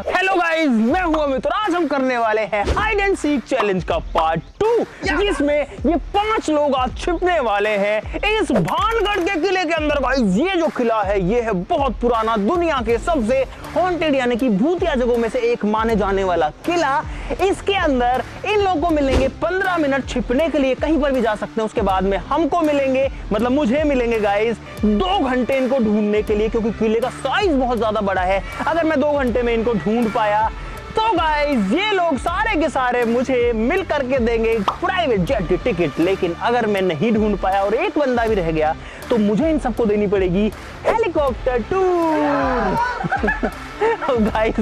Hello guys, मैं हूं अमित और आज हम करने वाले हैं हाइड एंड सीक चैलेंज का पार्ट 2, जिसमें ये 5 लोग आज छिपने वाले हैं इस भानगढ़ के किले के अंदर। गाइस, ये जो किला है ये है बहुत पुराना, दुनिया के सबसे हॉन्टेड यानी कि भूतिया जगहों में से एक माने जाने वाला किला। इसके अंदर इन लोगों को मिलेंगे 15 मिनट छिपने के लिए, कहीं पर भी जा सकते हैं। उसके बाद में हमको मिलेंगे, मतलब मुझे मिलेंगे गाइस 2 घंटे इनको ढूंढने के लिए, क्योंकि किले का साइज बहुत ज्यादा बड़ा है। अगर मैं 2 घंटे में इनको ढूंढ पाया तो गाइस ये लोग सारे के सारे मुझे मिल करके देंगे प्राइवेट जेट की टिकट। लेकिन अगर मैं नहीं ढूंढ पाया और एक बंदा भी रह गया तो मुझे इन सबको देनी पड़ेगी हेलीकॉप्टर टूर। गाइस,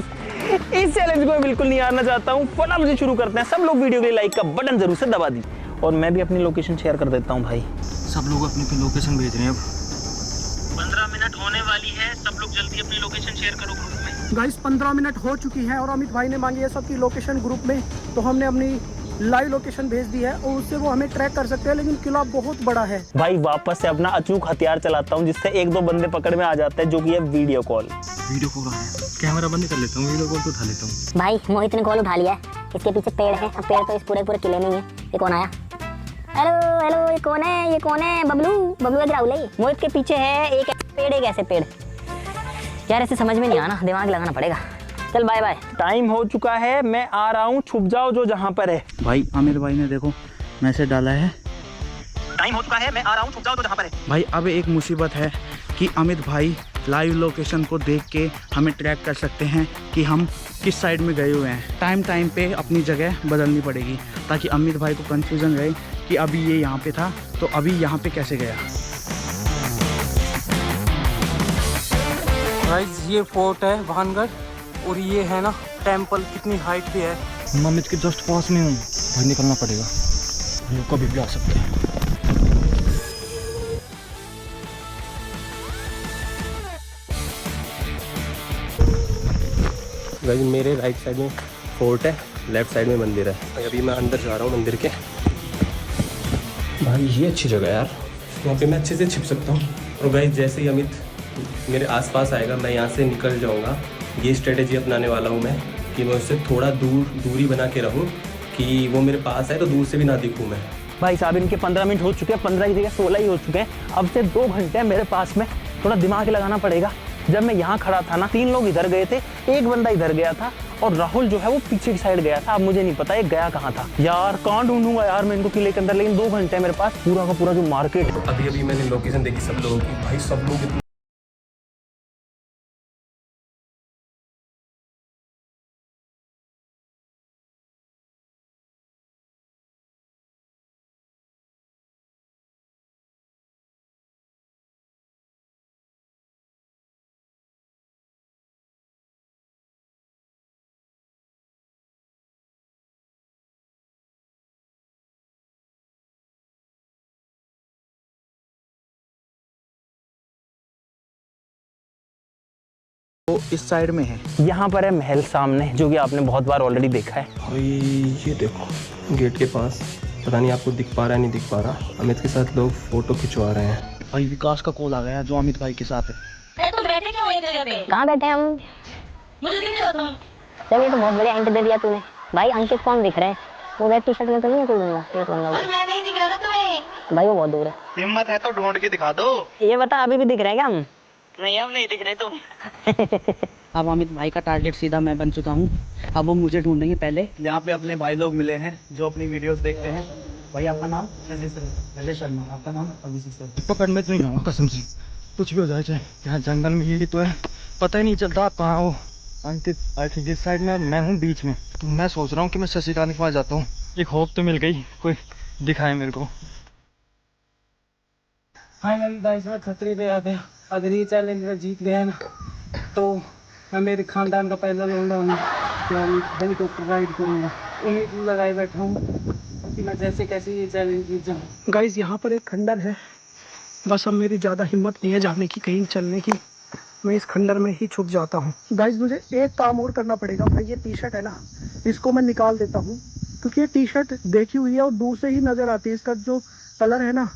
इस चैलेंज को मैं बिल्कुल नहीं हारना चाहता हूँ। फटाफट से शुरू करते हैं। सब लोग वीडियो के लिए लाइक का बटन जरूर से दबा दीजिए और मैं भी अपनी लोकेशन शेयर कर देता हूँ। भाई, सब लोग अपनी अपनी लोकेशन भेज रहे हैं। अब 15 मिनट होने वाली है, सब लोग जल्दी अपनी लोकेशन शेयर करो ग्रुप में। गाइस 15 मिनट हो चुकी है और अमित भाई ने मांगी है सबकी लोकेशन ग्रुप में, तो हमने अपनी लाइव लोकेशन भेज दी है और उससे वो हमें ट्रैक कर सकते हैं। लेकिन किला बहुत बड़ा है। भाई वापस से अपना अचूक हथियार चलाता हूँ जिससे 1-2 बंदे पकड़ में आ जाते हैं, जो कि है वीडियो कॉल। वीडियो कॉल है, कैमरा बंद कर लेता हूँ, वीडियो कॉल तो उठा लेता हूँ। भाई मोहित ने कॉल उठा लिया है, इसके पीछे पेड़ है। अब पेड़ तो इस पूरे किले में ही है। ये कौन आया? हेलो हेलो, ये कौन है? ये कौन है? बबलू बबलू एक राहुल है। मोहित के पीछे है एक पेड़, एक ऐसे पेड़। यार ऐसे समझ में नहीं आना, दिमाग लगाना पड़ेगा। चल बाय बाय। टाइम हो चुका है, मैं आ रहा हूँ, छुप जाओ जो जहाँ पर है। भाई आमिर भाई ने देखो मैसेज डाला है, टाइम हो चुका है, मैं आ रहा हूँ, छुप जाओ तो जहाँ पर है। भाई अब एक मुसीबत है कि अमित भाई लाइव लोकेशन को देख के हमें ट्रैक कर सकते हैं कि हम किस साइड में गए हुए हैं। टाइम पे अपनी जगह बदलनी पड़ेगी ताकि अमित भाई को कंफ्यूजन रहे कि अभी ये यहाँ पे था तो अभी यहाँ पे कैसे गया। गाइस, ये फोर्ट है भानगढ़ और ये है ना टेंपल, कितनी हाइट पे है। मैं अमित के जस्ट पास में हूँ। भाई निकलना पड़ेगा, ये कभी भी आ सकते हैं। गाइस, मेरे राइट साइड में फोर्ट है, लेफ्ट साइड में मंदिर है। अभी मैं अंदर जा रहा हूँ मंदिर के। भाई ये अच्छी जगह है यार, यहाँ पे मैं अच्छे से छिप सकता हूँ। और गाइस, जैसे ही अमित मेरे आसपास आएगा मैं यहाँ से निकल जाऊँगा। ये स्ट्रेटेजी अपनाने वाला हूँ मैं कि मैं उससे थोड़ा दूरी बना के रहूँ कि वो मेरे पास आए तो दूर से भी ना दिखूँ मैं। भाई साहब, इनके 15 मिनट हो चुके हैं, 15 की जगह 16 ही हो चुके हैं। अब से 2 घंटे मेरे पास में, थोड़ा दिमाग लगाना पड़ेगा। जब मैं यहाँ खड़ा था ना, 3 लोग इधर गए थे, एक बंदा इधर गया था और राहुल जो है वो पीछे की साइड गया था। अब मुझे नहीं पता ये गया कहाँ था। यार कहाँ ढूंढूंगा यार मैं इनको किले के अंदर। लेकिन 2 घंटे मेरे पास, पूरा का पूरा जो मार्केट है। अभी मैंने लोकेशन देखी सब लोगों की, भाई सब लोग तो इस साइड में है। यहाँ पर है महल सामने, जो कि आपने बहुत बार ऑलरेडी देखा है। भाई ये देखो गेट के पास, पता नहीं आपको दिख पा रहा है नहीं दिख पा रहा, अमित के साथ लोग फोटो खिंचवा रहे हैं। भाई विकास का कॉल आ गया जो अमित भाई के साथ है। तो बैठे क्यों एक जगह पे? कहाँ बैठे हम? मुझे दिख रहा था। चल ये तो बहुत बढ़िया हिंट दे दिया तूने। भाई अंकित कौन दिख रहा है? वो रेड टी शर्ट में तो नहीं है कोई बंदा? एक बंदा मैं नहीं दिख रहा था तुम्हें। भाई वो बहुत दूर है। हिम्मत है तो ढूंढ के दिखा दो। ये बता, अभी भी दिख रहे हैं क्या हम? नहीं, हम नहीं दिख रहे तुम। अब अमित भाई का टारगेट सीधा मैं बन चुका हूँ। अब वो मुझे ढूंढेंगे पहले। यहाँ पे अपने भाई लोग मिले हैं जो अपनी वीडियोस देखते हैं। भाई आपका नाम? रजत शर्मा। आपका नाम? अभिषेक सर। पकड़ में तो नहीं आऊँगा कसम से, कुछ भी हो जाए। चाहे यहाँ जंगल में यही तो है, पता ही नहीं चलता आप कहाँ हो। अंकित आई थिंक इस साइड में, मैं हूँ बीच में। तो मैं सोच रहा हूँ कि मैं शशिकांत के पास जाता हूँ। एक होप तो मिल गई, कोई दिखाए मेरे को। फाइनली गाइस मैं खतरे पे आ गया। अगर ये चैलेंज में जीत गया ना तो मैं मेरे खानदान का पहला लौंडा हूँ। हेलीकॉप्टर राइड करूँगा। उम्मीद लगाए बैठा हूँ कि मैं जैसे कैसे ये चैलेंज जीत जाऊँ। गाइस यहाँ पर एक खंडर है, बस अब मेरी ज़्यादा हिम्मत नहीं है जाने की, कहीं चलने की। मैं इस खंडर में ही छुप जाता हूँ। गाइस मुझे एक काम और करना पड़ेगा। भाई ये टी शर्ट है ना, इसको मैं निकाल देता हूँ क्योंकि ये टी शर्ट देखी हुई है और दूर से ही नज़र आती है। इसका जो कलर है ना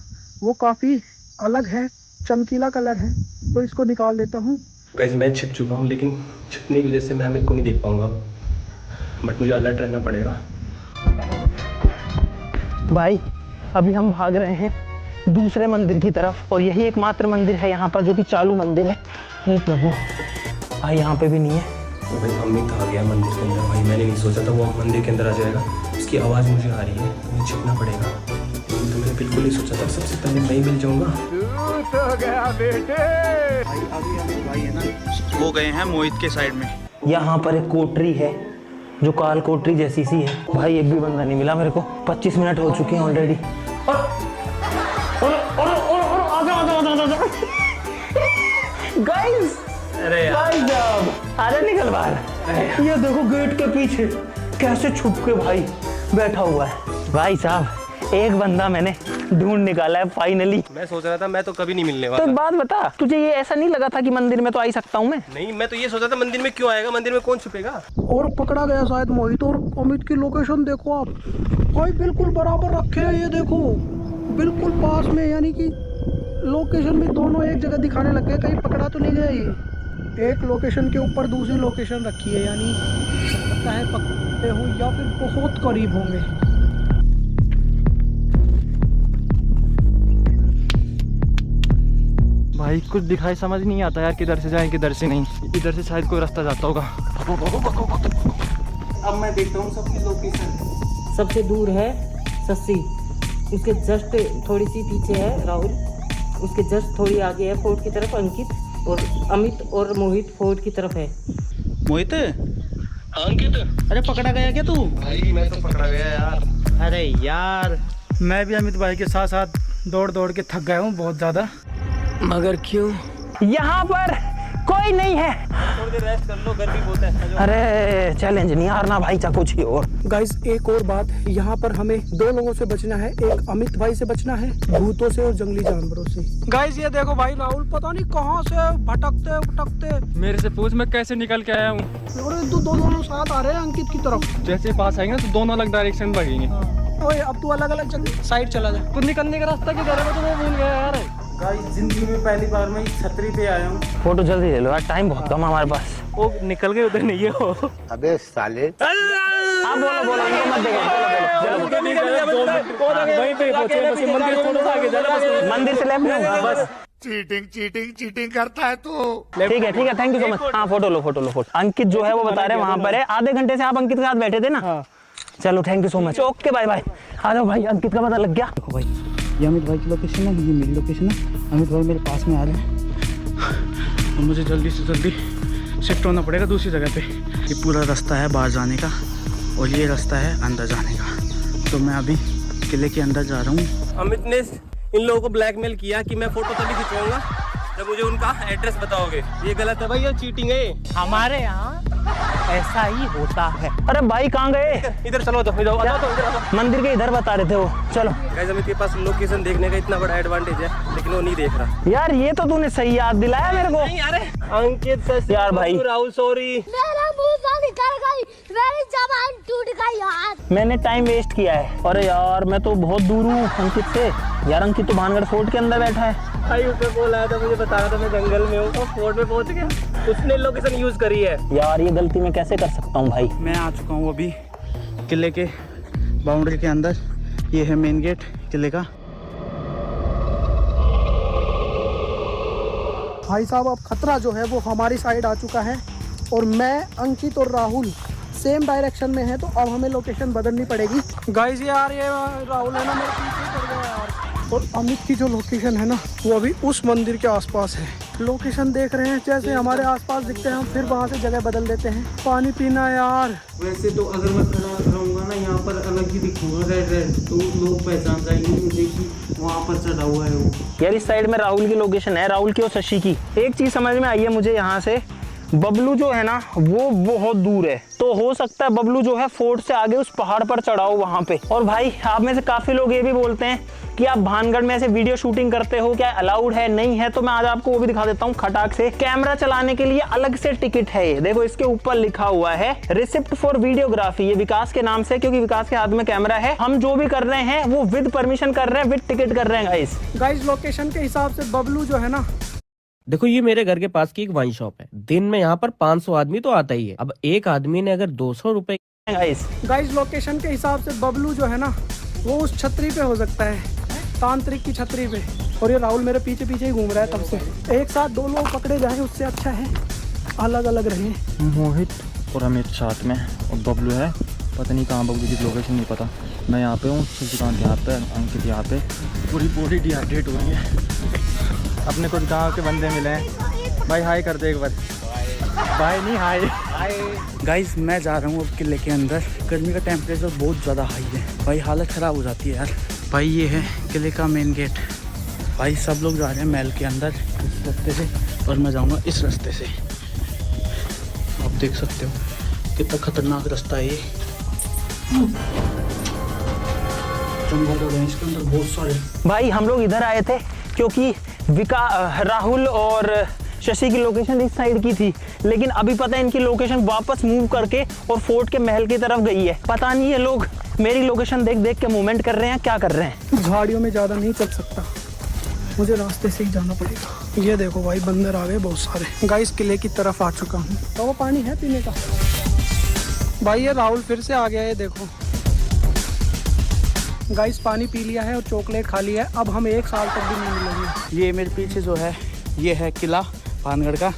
वो काफ़ी अलग है, चमकीला कलर है, तो इसको निकाल देता हूँ। गाइस मैं छिप चुका हूँ, लेकिन छिपने की वजह से मैं अमित को नहीं देख पाऊंगा, बट मुझे अलर्ट रहना पड़ेगा। भाई अभी हम भाग रहे हैं दूसरे मंदिर की तरफ, और यही एकमात्र मंदिर है यहाँ पर जो कि चालू मंदिर है। हे प्रभु, भाई यहाँ पे भी नहीं है। तो भाई अमित आ गया मंदिर के अंदर। भाई मैंने नहीं सोचा था वो मंदिर के अंदर आ जाएगा, उसकी आवाज़ मुझे आ रही है, मुझे छिपना पड़ेगा। तो मैंने बिल्कुल नहीं सोचा था, सबसे पहले मैं ही मिल जाऊंगा। भाई है ना, वो गए हैं मोहित के साइड में। यहाँ पर एक कोठरी है जो काल कोठरी जैसी सी है। भाई एक भी बंदा नहीं मिला मेरे को, 25 मिनट हो चुके हैं ऑलरेडी। गाइस, अरे अरे निकल बाहर। ये देखो गेट के पीछे कैसे छुप के भाई बैठा हुआ है। भाई साहब एक बंदा मैंने ढूंढ निकाला है फाइनली। मैं सोच रहा था मैं तो कभी नहीं मिलने तो वाला। एक बात बता, तुझे ये ऐसा नहीं लगा था कि मंदिर में तो आ ही सकता हूँ मैं? नहीं, मैं तो ये सोचा था मंदिर में क्यों आएगा, मंदिर में कौन छुपेगा। और पकड़ा गया शायद मोहित। और अमित की लोकेशन देखो आप भाई, बिल्कुल बराबर रखे हैं। ये देखो बिल्कुल पास में, यानी कि लोकेशन भी दोनों एक जगह दिखाने लग गए। कहीं पकड़ा तो नहीं गया ये। एक लोकेशन के ऊपर दूसरी लोकेशन रखी है, यानी लगता है पकड़े हो या फिर बहुत करीब होंगे। भाई कुछ दिखाई समझ नहीं आता यार, किधर से जाएं किधर से नहीं। इधर से शायद कोई रास्ता जाता होगा। अब मैं देखता हूँ सबकी लोकेशन। सबसे दूर है सस्सी, उसके जस्ट थोड़ी सी पीछे है राहुल, उसके जस्ट थोड़ी आगे है फोर्ट की तरफ अंकित, और अमित और मोहित फोर्ट की तरफ है। मोहित, अंकित, अरे पकड़ा गया क्या तू? भाई मैं तो पकड़ा गया यार। अरे यार, मैं भी अमित भाई के साथ साथ दौड़ दौड़ के थक गया हूँ बहुत ज़्यादा। मगर क्यों? यहाँ पर कोई नहीं है। थोड़ी देर रेस्ट कर लो, गर्मी बहुत है। अरे चैलेंज नहीं हारना भाई, चा कुछ ही और। गाइस एक और बात, यहाँ पर हमें दो लोगों से बचना है। एक अमित भाई से बचना है, भूतों से और जंगली जानवरों से। गाइस ये देखो भाई, राहुल पता नहीं कहाँ से भटकते भटकते। मेरे से पूछ मैं कैसे निकल के आया हूँ। और दोनों साथ आ रहे हैं अंकित की तरफ। जैसे पास आएंगे ना तो दोनों अलग डायरेक्शन में भागेंगे। ओए अब तू अलग अलग साइड चला जा। तो निकलने का रास्ता किधर है, मैं तो वो भूल गया यार। गाइस जिंदगी में पहली बार मैं इस छतरी पे आया हूँ। फोटो जल्दी ले लो यार, टाइम बहुत कम है हमारे पास। वो निकल गए उधर नहीं है वो। अबे साले, आप बोलो बोलो, इनको मत देखो। मंदिर से लेफ्ट में बस। चीटिंग करता है तू। ठीक है थैंक यू सो मच। हाँ फोटो लो फोटो। अंकित जो है वो बता रहे हैं वहाँ पर है। आधे घंटे से आप अंकित के साथ बैठे थे ना। चलो thank you so much. Okay bye bye. आ जाओ भाई, अंकित का पता लग गया। देखो भाई, ये अमित भाई की लोकेशन है, ये मेरी लोकेशन है। अमित भाई मेरे पास में आ रहे हैं और मुझे जल्दी से जल्दी शिफ्ट होना पड़ेगा दूसरी जगह पे। ये पूरा रास्ता है बाहर जाने का और ये रास्ता है अंदर जाने का। तो मैं अभी किले के अंदर जा रहा हूँ। अमित ने इन लोगों को ब्लैकमेल किया कि मैं फोटो तभी खिंचवाऊंगा जब मुझे उनका एड्रेस बताओगे। ये गलत है भाई, ये चीटिंग है। हमारे यहाँ ऐसा ही होता है। अरे भाई कहाँ गए? इधर चलो, इधर आओ। मंदिर के इधर बता रहे थे वो। चलो गाइस अमित के पास लोकेशन देखने का इतना बड़ा एडवांटेज है, लेकिन वो नहीं देख रहा। यार ये तो तूने सही याद दिलाया मेरे को। नहीं अरे अंकित सर यार भाई, राहुल सॉरी। मेरा मुंह से निकल गई, मेरी जबान टूट गई यार। मैंने टाइम वेस्ट किया है। अरे यार मैं तो बहुत दूर हूँ अंकित से। यार अंकित तो भानगढ़ फोर्ट के अंदर बैठा है। भाई ऊपर बोल आया था, मुझे बता रहा था मैं जंगल में हूँ और फोर्ट में पहुंच गया। उसने लोकेशन यूज करी है। यार ये गलती मैं कैसे कर सकता हूँ भाई। मैं आ चुका हूँ अभी किले के बाउंड्री के अंदर। ये है मेन गेट किले का। भाई साहब अब खतरा जो है वो हमारी साइड आ चुका है और मैं, अंकित और राहुल सेम डायरेक्शन में है, तो अब हमें लोकेशन बदलनी पड़ेगी। गाइस यार ये राहुल है ना मेरे पीछे पड़ गया यार। और अमित की जो लोकेशन है ना वो अभी उस मंदिर के आसपास है। लोकेशन देख रहे हैं, जैसे हमारे आसपास दिखते हैं हम फिर वहाँ से जगह बदल देते हैं। पानी पीना यार। वैसे तो अगर मैं खड़ा रहूंगा ना यहाँ पर अलग ही दिखूंगा, रेड तो लोग पहचान जाएंगे मुझे कि वहाँ पर चढ़ा हुआ है वो। यार इस साइड में राहुल की लोकेशन है, राहुल की और शशि की। एक चीज समझ में आई है मुझे यहाँ से, बबलू जो है ना वो बहुत दूर है। तो हो सकता है बबलू जो है फोर्ट से आगे उस पहाड़ पर चढ़ाओ वहाँ पे। और भाई आप में से काफी लोग ये भी बोलते हैं कि आप भानगढ़ में ऐसे वीडियो शूटिंग करते हो, क्या अलाउड है नहीं है? तो मैं आज आपको वो भी दिखा देता हूँ खटाक से। कैमरा चलाने के लिए अलग से टिकट है। ये देखो इसके ऊपर लिखा हुआ है रिसिप्ट फॉर वीडियोग्राफी। ये विकास के नाम से, क्योंकि विकास के हाथ में कैमरा है। हम जो भी कर रहे हैं वो विद परमिशन कर रहे हैं, विद टिकट कर रहे हैं गाइस। गाइस लोकेशन के हिसाब से बबलू जो है ना देखो ये मेरे घर के पास की एक वाइन शॉप है, दिन में यहाँ पर 500 आदमी तो आता ही है। अब एक आदमी ने अगर 200 रुपए गाइस लोकेशन के हिसाब से बबलू जो है ना वो उस छतरी पे हो सकता है, तांत्रिक की छतरी पे, और ये राहुल मेरे पीछे पीछे ही घूम रहा है तब से। एक साथ 2 लोग पकड़े जाए उससे अच्छा है अलग अलग रहे। मोहित और अमित साथ में और बबलू है, पता नहीं कहाँ बबलू की लोकेशन नहीं पता। मैं यहाँ पे हूँ, सुल्तान यहाँ पे, अंकित यहाँ पे, पूरी बॉडी डिहाइड्रेट हो रही है। अपने कुछ गांव के बंदे मिले हैं भाई, हाय कर दे एक बार। भाई नहीं हाय। गाइस मैं जा रहा हूँ अब किले के अंदर। गर्मी का टेम्परेचर बहुत ज़्यादा हाई है भाई, हालत ख़राब हो जाती है यार। भाई ये है किले का मेन गेट। भाई सब लोग जा रहे हैं महल के अंदर इस रास्ते से, और मैं जाऊँगा इस रास्ते से। आप देख सकते हो कितना खतरनाक रास्ता है ये। जंगल है इसके अंदर बहुत सारे। भाई हम लोग इधर आए थे क्योंकि राहुल और शशि की लोकेशन इस साइड की थी, लेकिन अभी पता है इनकी लोकेशन वापस मूव करके और फोर्ट के महल की तरफ गई है। पता नहीं ये लोग मेरी लोकेशन देख देख के मूवमेंट कर रहे हैं, क्या कर रहे हैं। झाड़ियों में ज़्यादा नहीं चल सकता, मुझे रास्ते से ही जाना पड़ेगा। ये देखो भाई बंदर आ गए बहुत सारे। गाइस किले की तरफ आ चुका हूँ, तो वो पानी है पीने का। भाई ये राहुल फिर से आ गया है, देखो गाइस पानी पी लिया है और चॉकलेट खा लिया है। अब हम 1 साल तक भी नहीं मिलेंगे। ये मेरे पीछे जो है ये है किला भानगढ़ का।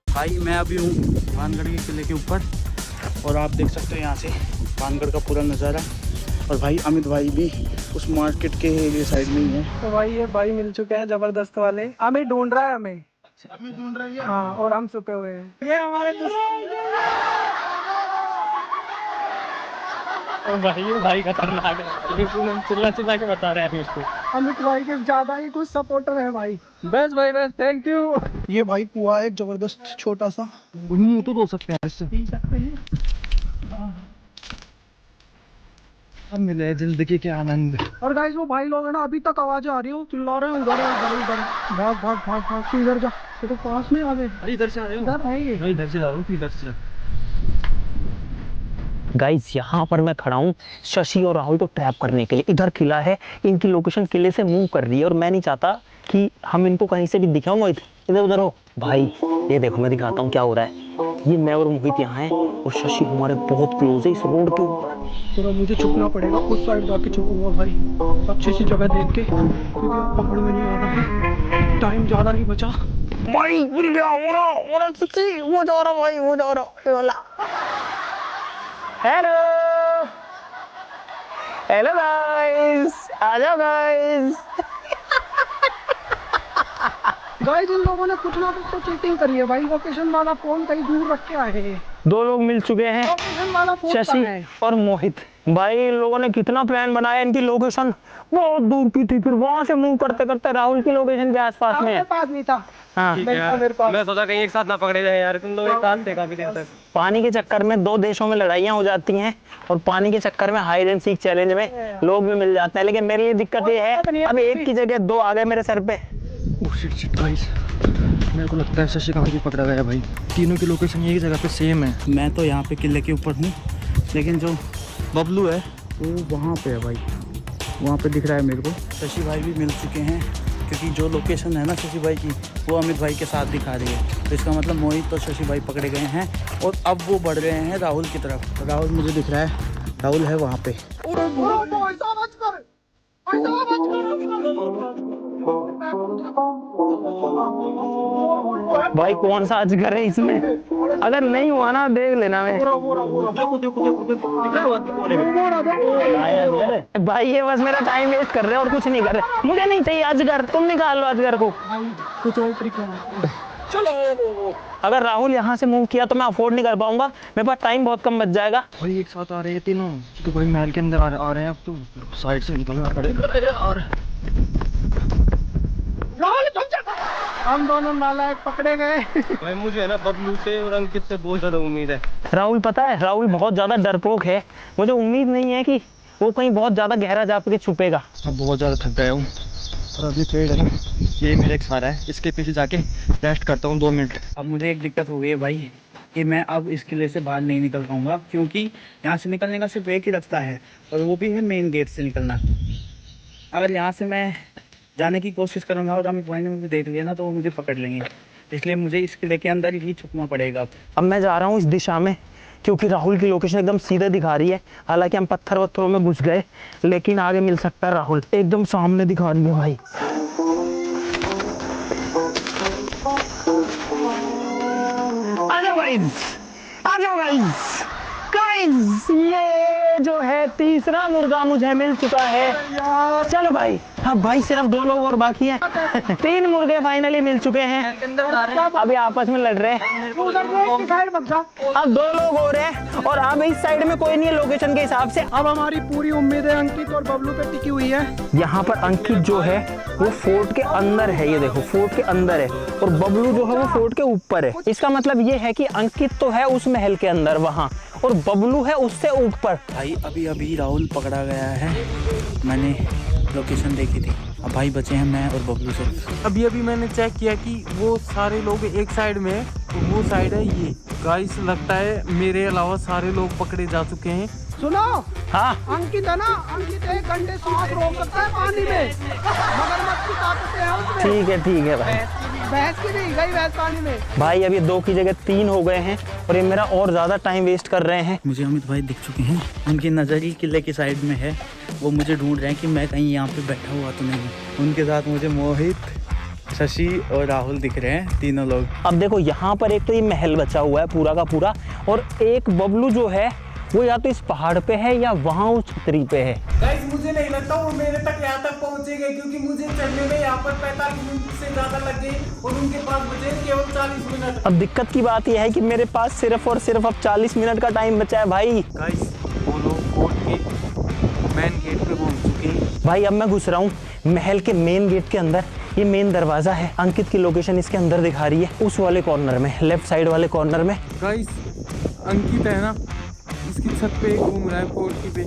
भाई मैं अभी हूँ भानगढ़ के किले के ऊपर, और आप देख सकते हो यहाँ से भानगढ़ का पूरा नज़ारा। और भाई अमित भाई भी उस मार्केट के एरिया साइड में ही है। तो भाई ये भाई मिल चुके हैं जबरदस्त वाले, हमें ढूंढ रहा है, हमें ढूंढ रही है। हाँ और हम छुपे हुए हैं। ये हमारे भाई खतरनाक है, चिल्ला चिल्ला के बता रहे हैं उसको। अमित भाई के ज्यादा ही कुछ सपोर्टर है भाई। बस भाई बस, थैंक यू। ये भाई कुआ है जबरदस्त छोटा सा, मुंह तो धो सकते हैं इससे। अब मिले जिंदगी के आनंद। और गाइस वो भाई लोग है ना, अभी तक आवाज आ रही है, चिल्ला रहे हैं उधर उधर। भाग भाग भाग भाग, तू इधर जा, ये तो पास में आ गए। इधर से आ रहे हो? इधर है ये। इधर से जाओ, इधर से। गाइस यहाँ पर मैं खड़ा हूँ शशि और राहुल को ट्रैप करने के लिए। इधर किला है, इनकी लोकेशन किले से मूव कर रही है और मैं नहीं चाहता कि हम इनको कहीं से भी दिखाऊं। मोहित इधर उधर हो भाई, ये देखो मैं दिखाता हूँ क्या हो रहा है। ये मैं और मोहित यहाँ हैं और शशि हमारे बहुत क्लोज है इस रोड के ऊपर। तो मुझे छुपना पड़ेगा, उस साइड जाके छुपूंगा भाई, अच्छी सी जगह देख के, क्योंकि पकड़ में नहीं आ रहा है, टाइम ज्यादा नहीं बचा। भाई मिल गया, हो रहा सच्ची, वो जा रहा भाई, वो जा रहा ये वाला। हेलो हेलो गाइस, आ जाओ गाइस। गाइस इन लोगों ने कुछ ना कुछ तो चीटिंग करी है भाई। लोकेशन वाला फोन कहीं दूर रख के आए हैं। 2 लोग मिल चुके हैं, लोकेशन वाला फोन शशि और मोहित। भाई इन लोगों ने कितना प्लान बनाया, इनकी लोकेशन बहुत दूर की थी, फिर वहां से मूव करते करते राहुल की लोकेशन के आसपास में है। पास नहीं था। हाँ मेरे पास। मैं सोचा कहीं एक साथ ना पकड़े जाए यार, तुम लोग एक साथ थे काफी देर तक। पानी के चक्कर में 2 देशों में लड़ाइयाँ हो जाती हैं और पानी के चक्कर में हाइड एंड सीक चैलेंज में लोग भी मिल जाते हैं। लेकिन मेरे लिए दिक्कत ये है, अब एक की जगह 2 आ गए मेरे सर पे। शिट गाइस, मेरे को लगता है शशिकांत भी पकड़ा गया भाई। तीनों की लोकेशन यही जगह पे सेम है। मैं तो यहाँ पे किले के ऊपर हूँ, लेकिन जो बबलू है वो वहाँ पे है भाई, वहाँ पे दिख रहा है मेरे को। शशि भाई भी मिल चुके हैं, क्योंकि जो लोकेशन है ना शशि भाई की वो अमित भाई के साथ दिखा रही है, तो इसका मतलब मोहित और शशि भाई पकड़े गए हैं और अब वो बढ़ रहे हैं राहुल की तरफ। राहुल मुझे दिख रहा है, राहुल है वहाँ पे। भाई कौन सा अजगर है इसमें, अगर नहीं हुआ ना देख लेना। मैं भाई ये बस मेरा टाइम वेस्ट कर रहे हैं और कुछ नहीं कर रहे। मुझे नहीं चाहिए अजगर, तुम निकाल लो अजगर को। कुछ और तरीका चलो, अगर राहुल यहाँ से मूव किया तो मैं अफोर्ड नहीं कर पाऊंगा, मेरे पास टाइम बहुत कम बच जाएगा। भाई एक साथ आ रहे हैं तीनों, तो भाई महल के अंदर आ रहे हैं। अब तो साइड से निकलना पड़ेगा यार। हम दोनों नालायक पकड़े गए। भाई मुझे है ना बबलू से और अंकित से बहुत ज्यादा उम्मीद है। राहुल पता है, राहुल बहुत ज्यादा डरपोक है, मुझे उम्मीद नहीं है कि वो कहीं बहुत ज्यादा गहरा जा के छुपेगा। अब बहुत ज्यादा थक गया हूँ और अभी पेड़ है, ये मेरा एक सहारा है, इसके पीछे जाके रेस्ट करता हूँ 2 मिनट। अब मुझे एक दिक्कत हो गई है भाई कि मैं अब इस किले से बाहर नहीं निकल पाऊंगा, क्योंकि यहाँ से निकलने का सिर्फ एक ही रास्ता है और वो भी है मेन गेट से निकलना। अगर यहाँ से मैं जाने की कोशिश करूंगा और अमित भाई ने मुझे देख लिया ना तो वो मुझे पकड़ लेंगे, इसलिए मुझे इस किले के अंदर ही छुपना पड़ेगा। अब मैं जा रहा हूँ इस दिशा में, क्योंकि राहुल की लोकेशन एकदम सीधे दिखा रही है। हालांकि हम पत्थर वत्थरों में घुस गए, लेकिन आगे मिल सकता है राहुल, एकदम सामने दिखा रही है भाई। आजा गाइस, आजा गाइस, गाइस ये जो है तीसरा मुर्गा मुझे मिल चुका है। चलो भाई, हाँ भाई सिर्फ 2 लोग और बाकी हैं। 3 मुर्गे फाइनली मिल चुके हैं, अभी आपस में लड़ रहे हैं। अब 2 लोग हो रहे हैं और अब इस साइड में कोई नहीं है लोकेशन के हिसाब से। अब हमारी पूरी उम्मीद है अंकित और बबलू पे टिकी हुई है। यहाँ पर अंकित जो है वो फोर्ट के अंदर है, ये देखो फोर्ट के अंदर है, और बबलू जो है वो फोर्ट के ऊपर है। इसका मतलब ये है कि अंकित तो है उस महल के अंदर वहाँ, और बबलू है उससे ऊपर। भाई अभी अभी राहुल पकड़ा गया है, मैंने लोकेशन देखी थी। अब भाई बचे हैं मैं और बबलू से। अभी अभी मैंने चेक किया कि वो सारे लोग एक साइड में है, तो वो साइड है ये। गाइस लगता है मेरे अलावा सारे लोग पकड़े जा चुके हैं। सुनो, हाँ अंकित है ना, अंकित 1 घंटे सांस रोक सकता है पानी में, मगरमच्छ की ताकत है उसमें। ठीक है भाई। भैंस की नहीं गई, भैंस पानी में। भाई अभी 2 की जगह 3 हो गए हैं और ये मेरा और ज्यादा टाइम वेस्ट कर रहे हैं। मुझे अमित भाई दिख चुके हैं, उनकी नज़र ही किले की साइड में है। वो मुझे ढूंढ रहे हैं कि मैं कहीं यहाँ पे बैठा हुआ तो नहीं। उनके साथ मुझे मोहित, शशि और राहुल दिख रहे हैं, तीनों लोग। अब देखो यहाँ पर एक तो ये महल बचा हुआ है पूरा का पूरा, और एक बबलू जो है वो या तो इस पहाड़ पे है या वहाँ उस छतरी पे है। गाइस मुझे नहीं लगता वो मेरे तक यहाँ तक पहुँचेंगे, क्योंकि मुझे चढ़ने में यहाँ पर 45 मिनट से ज़्यादा लग गए और उनके पास बचे केवल 40 मिनट। अब दिक्कत की बात यह है कि मेरे पास सिर्फ और सिर्फ अब 40 मिनट का टाइम बचा है भाई। गाइस वो लोग कोर्ट के मेन गेट पे पहुंच चुके हैं। भाई अब मैं घुस रहा हूँ महल के मेन गेट के अंदर। ये मेन दरवाजा है, अंकित की लोकेशन इसके अंदर दिखा रही है, उस वाले कॉर्नर में, लेफ्ट साइड वाले कॉर्नर में। गाइस अंकित है ना, इसकी छत पे घूम रहा है पोर्टी पे।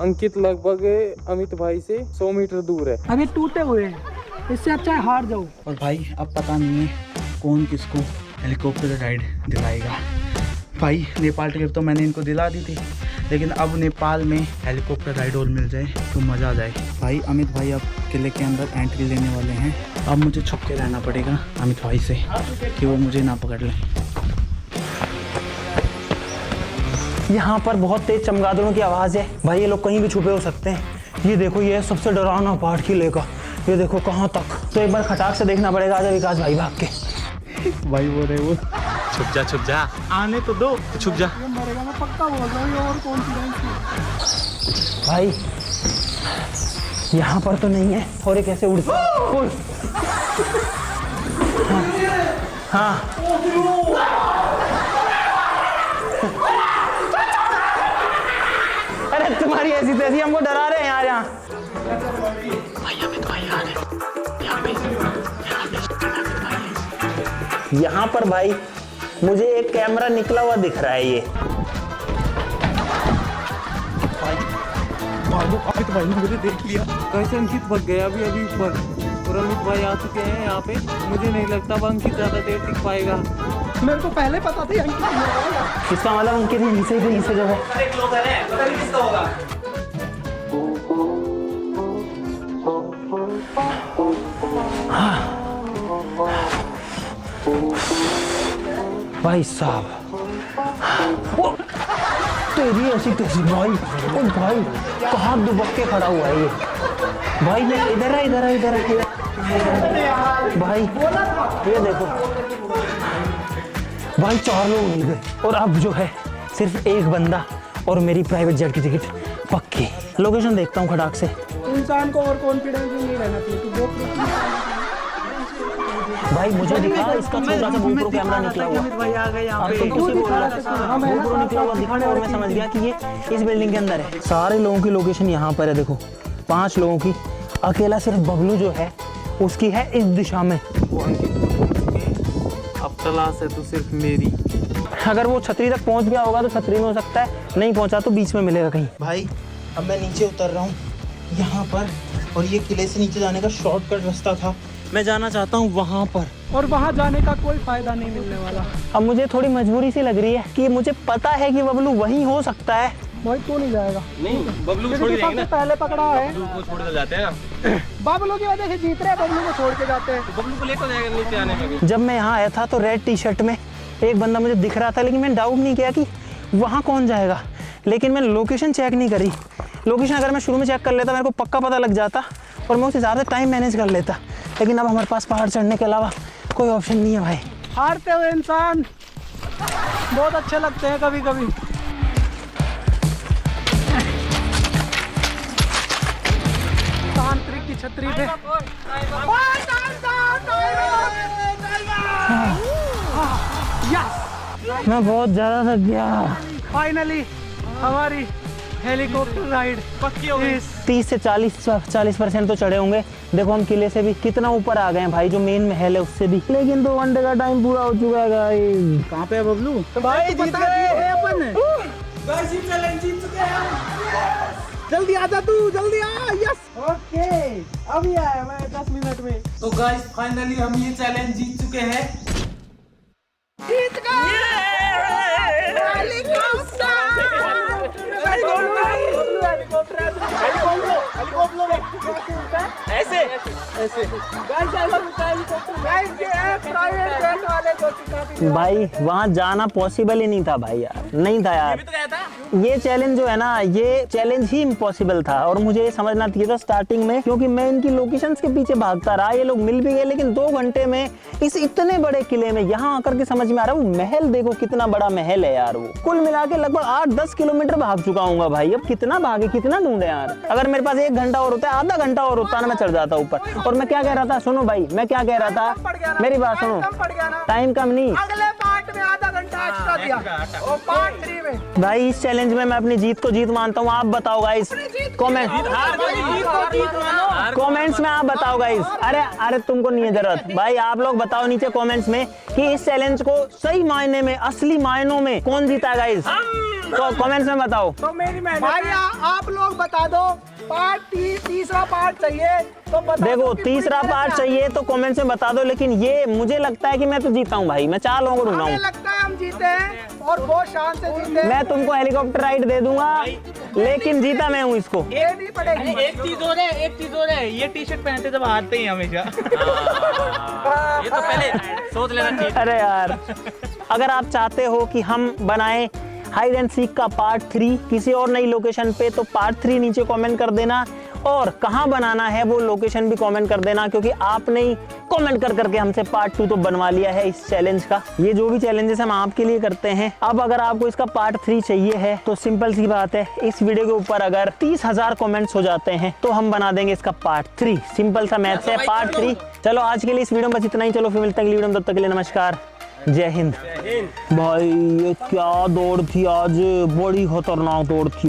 अंकित लगभग अमित भाई से 100 मीटर दूर है। अभी टूटे हुए हैं, इससे अच्छा है हार जाओ। और भाई अब पता नहीं है कौन किसको हेलीकॉप्टर राइड दिलाएगा। भाई नेपाल टिकट तो मैंने इनको दिला दी थी, लेकिन अब नेपाल में हेलीकॉप्टर राइड और मिल जाए तो मज़ा आ जाए। भाई अमित भाई अब किले के अंदर एंट्री लेने वाले हैं। अब मुझे छुप के रहना पड़ेगा अमित भाई से कि वो मुझे ना पकड़ लें। यहाँ पर बहुत तेज चमगादड़ों की आवाज़ है भाई, ये लोग कहीं भी छुपे हो सकते हैं। ये देखो ये सबसे डरावना पार्ट किले का, ये देखो कहाँ तक। तो एक बार खटाक से देखना पड़ेगा। आजा विकास भाई भाग के। भाई बोल रहे वो छुप जा आने तो दो, छुप जा। मरेगा, मैं पक्का बोल रहा हूँ, और कॉन्फिडेंस भाई यहाँ पर तो नहीं है, और ये कैसे उड़ हाँ अरे तुम्हारी ऐसी तैसी हमको डरा रहे हैं यार। यहाँ पर भाई मुझे एक कैमरा निकला हुआ दिख रहा है। ये अमित भाई ने मुझे देख लिया। कैसे अंकित भग गया अभी अभी ऊपर, और अमित भाई आ चुके हैं यहाँ पे। मुझे नहीं लगता अब अंकित ज़्यादा देर टिक पाएगा। मेरे को पहले पता था अंकित। इसका मतलब उनके यहीं से जो है। भाई साहब तेरी ऐसी कैसी भाई, ओ भाई कहाँ दुबक के खड़ा हुआ है ये भाई। ने इधर है भाई, ये देखो भाई 4 लोग मिल गए, और अब जो है सिर्फ एक बंदा और मेरी प्राइवेट जेट की टिकट पक्की। लोकेशन देखता हूँ खटाक से। इंसान को और कॉन्फिडेंस नहीं रहना चाहिए। भाई मुझे दिखा इसका छोटा सा GoPro कैमरा निकला हुआ। भाई आ गए यहाँ अब तो किसी बोल रहा था GoPro निकला हुआ दिखा, और मैं समझ गया कि ये इस बिल्डिंग के अंदर है। सारे लोगों की लोकेशन यहाँ पर है, देखो 5 लोगों की। अकेला सिर्फ बबलू जो है उसकी है इस दिशा में। अब तलाश है तो सिर्फ मेरी। अगर वो छतरी तक पहुँच गया होगा तो छतरी में हो सकता है, नहीं पहुँचा तो बीच में मिलेगा कहीं। भाई अब मैं नीचे उतर रहा हूँ यहाँ पर, और ये किले से नीचे जाने का शॉर्टकट रास्ता था। मैं जाना चाहता हूँ वहाँ पर, और वहाँ जाने का कोई फायदा नहीं मिलने वाला। अब मुझे थोड़ी मजबूरी सी लग रही है कि मुझे पता है कि बबलू वहीं हो सकता है, भाई तू नहीं जाएगा। नहीं, बबलू को छोड़ के जाएंगे ना। पहले पकड़ा है, बबलू को छोड़ के जाते हैं ना। बबलू की वजह से जीत रहे हैं, बबलू को छोड़ के जाते हैं। तो बबलू को लेकर जाएगा नीचे आने में भी। जब मैं यहाँ आया था तो रेड टी शर्ट में एक बंदा मुझे दिख रहा था, लेकिन मैंने डाउट नहीं किया कि वहाँ कौन जाएगा। लेकिन मैंने लोकेशन चेक नहीं करी। लोकेशन अगर मैं शुरू में चेक कर लेता मेरे को पक्का पता लग जाता और मैं उस हिसाब से टाइम मैनेज कर लेता। लेकिन अब हमारे पास पहाड़ चढ़ने के अलावा कोई ऑप्शन नहीं है भाई। हारते हुए इंसान बहुत अच्छे लगते हैं कभी कभी। तांत्रिक की छतरी पे मैं बहुत ज़्यादा थक गया। फाइनली हमारी हेलीकॉप्टर राइड पक्की हो गई। 30 से 40% तो चढ़े होंगे। देखो हम किले से भी कितना ऊपर आ गए हैं भाई, जो मेन महल है उससे भी। लेकिन 2 घंटे का टाइम पूरा हो चुका है गाइस। कहाँ पे है बबलू? भाई जीत गए अपन। गाइस ये चैलेंज जीत चुके हैं। जल्दी आजा तू, जल्दी आ। यस ओके, अभी आया मैं 10 मिनट में। तो गाइस फाइनली हम ये चैलेंज जीत चुके हैं। जीत गए। ऐसे भाई वहाँ जाना पॉसिबल ही नहीं था भाई यार, नहीं था यार। ये चैलेंज जो है ना, ये चैलेंज ही इम्पॉसिबल था और मुझे ये समझना चाहिए था स्टार्टिंग में, क्योंकि मैं इनकी लोकेशंस के पीछे भागता रहा। ये लोग मिल भी गए, लेकिन 2 घंटे में इस इतने बड़े किले में यहाँ आकर के समझ में आ रहा है वो महल देखो कितना बड़ा महल है यार। वो कुल मिला के लगभग 8-10 किलोमीटर भाग चुका हूँ भाई। अब कितना भागे, कितना ढूंढे यार। अगर मेरे पास 1 घंटा और होता है, आधा घंटा और होता ना, मैं चढ़ जाता ऊपर। और मैं क्या कह रहा था, सुनो भाई, मैं क्या कह रहा था, मेरी बात सुनो। टाइम कम नहीं, अगले पार्ट में आधा घंटा एक्स्ट्रा दिया और पार्ट 3 में। भाई इस चैलेंज में मैं अपनी जीत को जीत मानता हूँ। आप बताओ गाइस कमेंट्स में आप बताओ गाइस। अरे तुमको नहीं है जरूरत भाई, आप लोग बताओ नीचे कमेंट्स में कि इस चैलेंज को सही मायने में, असली मायनों में कौन जीता गाइस। तो कमेंट्स में बताओ। तो मेरी मेहनत भाई आप लोग बता दो। पार्ट तीसरा पार्ट चाहिए तो बता देखो, दो। तीसरा पार्ट चाहिए तो कमेंट्स में बता दो। लेकिन ये मुझे लगता है कि मैं तो जीता हूँ भाई। मैं 4 लोगों को ढूंढा हमें हूँ। लगता है हम जीते हैं और बहुत शान से जीते हैं। मैं तुमको हेलीकॉप्टर राइड दे दूंगा, लेकिन जीता मैं हूँ इसको। ये नहीं पड़ेगी। एक चीज और है, ये टी शर्ट पहनते जब हारते ही हमेशा। ये तो पहले सोच लेना चाहिए। अरे यार, अगर आप चाहते हो कि हम बनाएं हाइड एंड सीक का पार्ट 3 किसी और नई लोकेशन पे, तो पार्ट 3 नीचे कमेंट कर देना। और कहाँ बनाना है वो लोकेशन भी कमेंट कर देना, क्योंकि आपने ही कमेंट कर करके हमसे पार्ट 2 तो बनवा लिया है इस चैलेंज का। ये जो भी चैलेंजेस हम आपके लिए करते हैं, अब अगर आपको इसका पार्ट 3 चाहिए है तो सिंपल सी बात है, इस वीडियो के ऊपर अगर 30,000 कमेंट्स हो जाते हैं तो हम बना देंगे इसका पार्ट 3। सिंपल सा मैथ्स है, पार्ट 3। चलो आज के लिए इस वीडियो में बस इतना ही। चलो फिर मिलते हैं अगली वीडियो में, तब तक के लिए नमस्कार, जय हिंद। भाई ये क्या दौड़ थी आज, बड़ी खतरनाक दौड़ थी।